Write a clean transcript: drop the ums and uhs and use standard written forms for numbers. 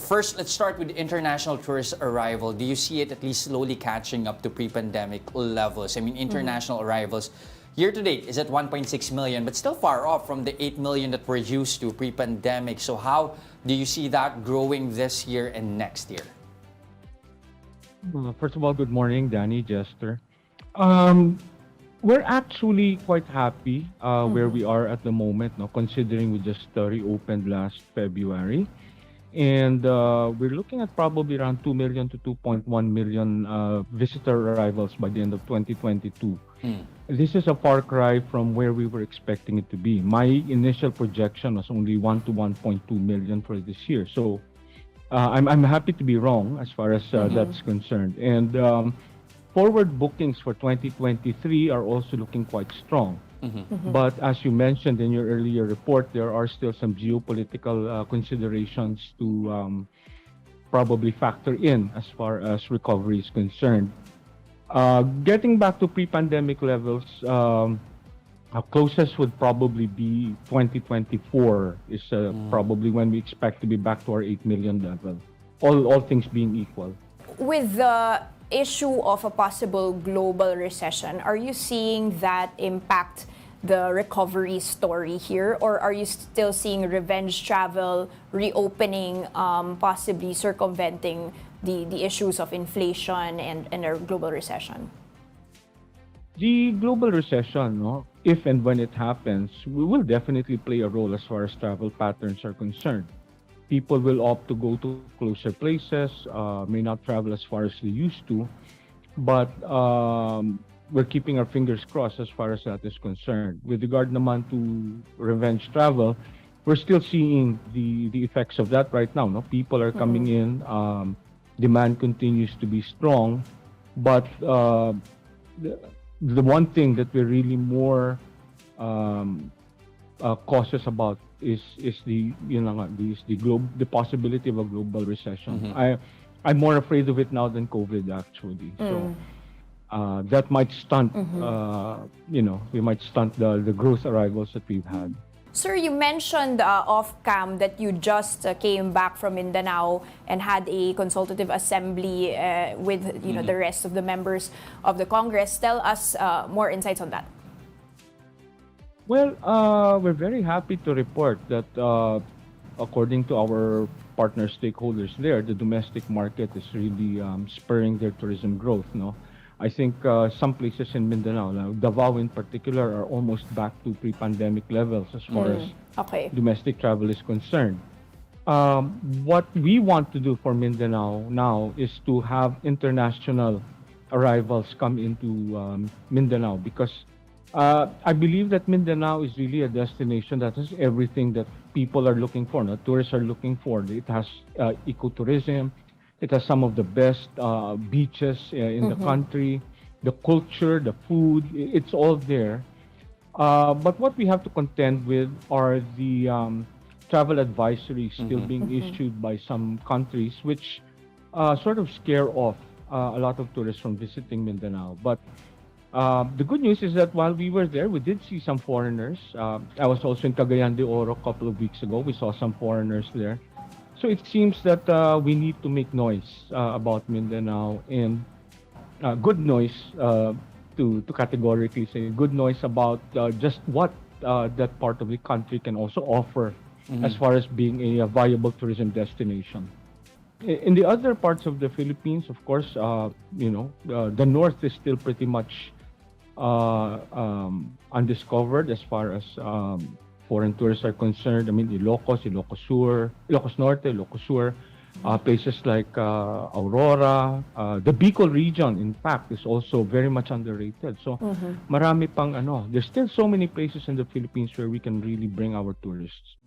First, let's start with international tourist arrival. Do you see it at least slowly catching up to pre-pandemic levels? I mean, international arrivals year to date is at 1.6 million, but still far off from the 8 million that we're used to pre-pandemic. So how do you see that growing this year and next year? First of all, good morning, Danny, Jester. Um, we're actually quite happy where we are at the moment, no, considering we just reopened last February. And we're looking at probably around 2 million to 2.1 million visitor arrivals by the end of 2022. This is a far cry from where we were expecting it to be. My initial projection was only 1 to 1.2 million for this year. So I'm happy to be wrong as far as that's concerned. And forward bookings for 2023 are also looking quite strong. But as you mentioned in your earlier report, there are still some geopolitical considerations to probably factor in as far as recovery is concerned. Getting back to pre-pandemic levels, closest would probably be 2024 is probably when we expect to be back to our 8 million level, all things being equal. With the issue of a possible global recession, are you seeing that impact the recovery story here, or are you still seeing revenge travel reopening, possibly circumventing the issues of inflation and a global recession? The global recession, no, if and when it happens, will definitely play a role as far as travel patterns are concerned. People will opt to go to closer places, may not travel as far as they used to, but we're keeping our fingers crossed as far as that is concerned. With regard naman to revenge travel, we're still seeing the effects of that right now. No, people are coming in, demand continues to be strong, but the one thing that we're really more cautious about is the the possibility of a global recession. I'm more afraid of it now than COVID actually. So that might stunt we might stunt the growth arrivals that we've had. Sir, you mentioned off-cam that you just came back from Mindanao and had a consultative assembly with the rest of the members of the Congress. Tell us more insights on that. Well, we're very happy to report that according to our partner stakeholders there, the domestic market is really spurring their tourism growth. No, I think some places in Mindanao, Davao in particular, are almost back to pre-pandemic levels as far as domestic travel is concerned. What we want to do for Mindanao now is to have international arrivals come into Mindanao because I believe that Mindanao is really a destination that has everything that people are looking for, tourists are looking for. It has ecotourism. It has some of the best beaches in the country, the culture, the food, it's all there. But what we have to contend with are the travel advisories still being issued by some countries, which sort of scare off a lot of tourists from visiting Mindanao. But the good news is that while we were there, we did see some foreigners. I was also in Cagayan de Oro a couple of weeks ago. We saw some foreigners there. So it seems that we need to make noise about Mindanao, and good noise to categorically say good noise about just what that part of the country can also offer as far as being a viable tourism destination. In the other parts of the Philippines, of course, the north is still pretty much undiscovered as far as foreign tourists are concerned. I mean, Ilocos Norte, Ilocos Sur, places like Aurora, the Bicol region, in fact, is also very much underrated. So, marami pang there's still so many places in the Philippines where we can really bring our tourists.